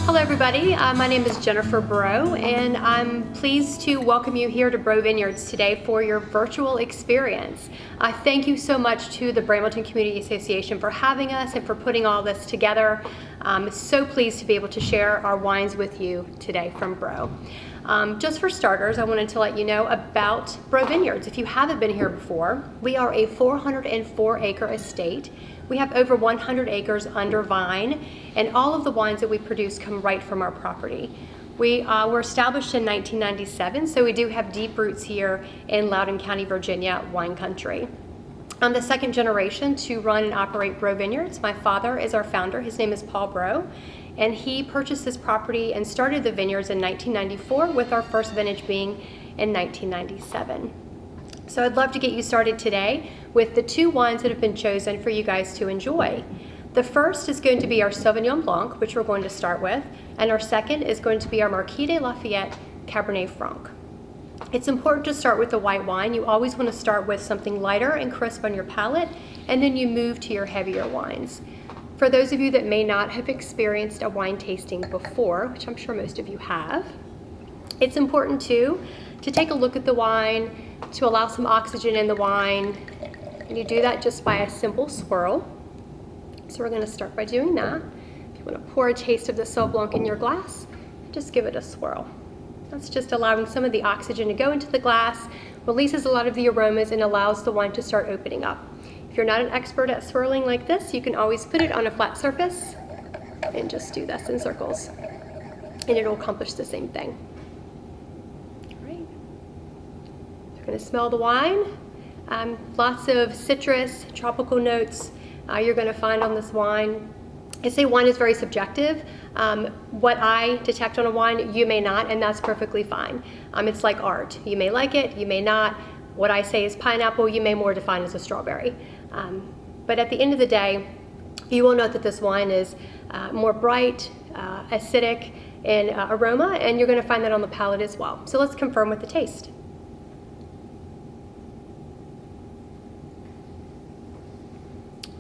Hello everybody, my name is Jennifer Breaux and I'm pleased to welcome you here to Breaux Vineyards today for your virtual experience. Thank you so much to the Brambleton Community Association for having us and for putting all this together. I'm so pleased to be able to share our wines with you today from Breaux. Just for starters, I wanted to let you know about Breaux Vineyards. If you haven't been here before, we are a 404-acre estate. We have over 100 acres under vine, and all of the wines that we produce come right from our property. We were established in 1997, so we do have deep roots here in Loudoun County, Virginia, wine country. I'm the second generation to run and operate Breaux Vineyards. My father is our founder. His name is Paul Breaux, and he purchased this property and started the vineyards in 1994, with our first vintage being in 1997. So I'd love to get you started today with the two wines that have been chosen for you guys to enjoy. The first is going to be our Sauvignon Blanc, which we're going to start with, and our second is going to be our Marquis de Lafayette Cabernet Franc. It's important to start with the white wine. You always want to start with something lighter and crisp on your palate, and then you move to your heavier wines. For those of you that may not have experienced a wine tasting before, which I'm sure most of you have, it's important too to take a look at the wine, to allow some oxygen in the wine, and you do that just by a simple swirl. So we're going to start by doing that. If you want to pour a taste of the Sauvignon Blanc in your glass, just give it a swirl. That's just allowing some of the oxygen to go into the glass, releases a lot of the aromas, and allows the wine to start opening up. If you're not an expert at swirling like this, you can always put it on a flat surface and just do this in circles, and it'll accomplish the same thing. Going to smell the wine. Lots of citrus, tropical notes you're going to find on this wine. I say wine is very subjective. What I detect on a wine, you may not, and that's perfectly fine. It's like art. You may like it, you may not. What I say is pineapple, you may more define as a strawberry. But at the end of the day, you will note that this wine is more bright, acidic in aroma, and you're going to find that on the palate as well. So let's confirm with the taste.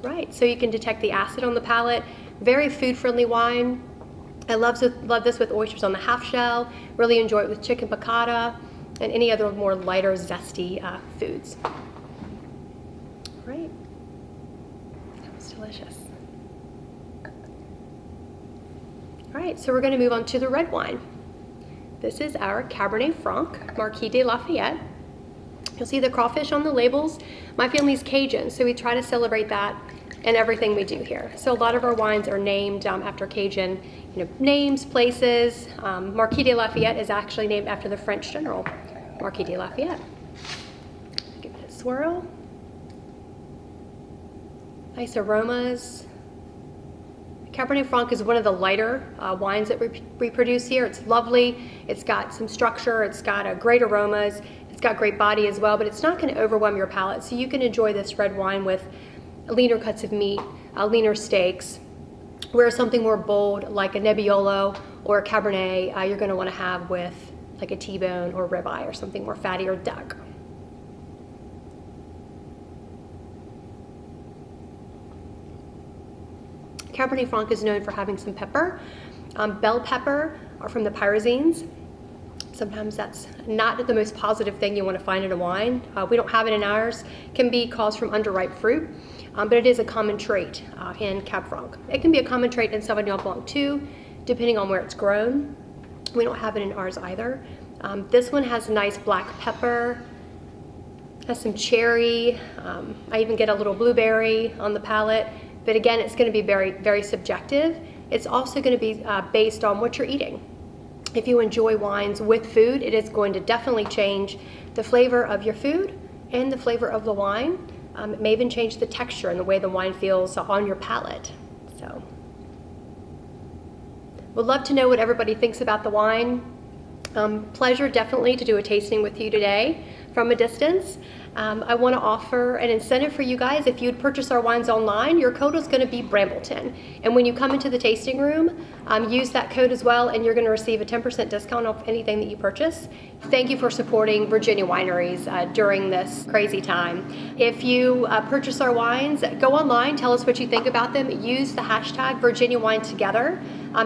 Right, so you can detect the acid on the palate. Very food-friendly wine. I love this with oysters on the half shell. Really enjoy it with chicken piccata and any other more lighter, zesty foods. Right, that was delicious. All right, so we're going to move on to the red wine. This is our Cabernet Franc, Marquis de Lafayette. You'll see the crawfish on the labels. My family's Cajun, so we try to celebrate that in everything we do here. So a lot of our wines are named after Cajun, names, places. Marquis de Lafayette is actually named after the French general, Marquis de Lafayette. Give it a swirl. Nice aromas. Cabernet Franc is one of the lighter wines that we produce here. It's lovely. It's got some structure. It's got great aromas. It's got great body as well, but it's not going to overwhelm your palate. So you can enjoy this red wine with leaner cuts of meat, leaner steaks. Whereas something more bold like a Nebbiolo or a Cabernet, you're going to want to have with like a T-bone or ribeye or something more fatty or duck. Cabernet Franc is known for having some pepper. Bell pepper are from the pyrazines. Sometimes that's not the most positive thing you want to find in a wine. We don't have it in ours. It can be caused from underripe fruit, but it is a common trait in Cab Franc. It can be a common trait in Sauvignon Blanc too, depending on where it's grown. We don't have it in ours either. This one has nice black pepper, has some cherry. I even get a little blueberry on the palate, but again, it's going to be very, very subjective. It's also going to be based on what you're eating. If you enjoy wines with food, it is going to definitely change the flavor of your food and the flavor of the wine. It may even change the texture and the way the wine feels on your palate. So, would love to know what everybody thinks about the wine. Pleasure definitely to do a tasting with you today. from a distance. I want to offer an incentive for you guys. If you'd purchase our wines online, your code is going to be Brambleton. And when you come into the tasting room, use that code as well, and you're going to receive a 10% discount off anything that you purchase. Thank you for supporting Virginia wineries during this crazy time. If you purchase our wines, go online, tell us what you think about them. Use the hashtag Virginia Wine Together.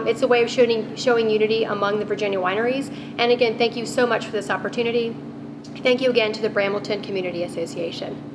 It's a way of showing unity among the Virginia wineries. And again, thank you so much for this opportunity. Thank you again to the Brambleton Community Association.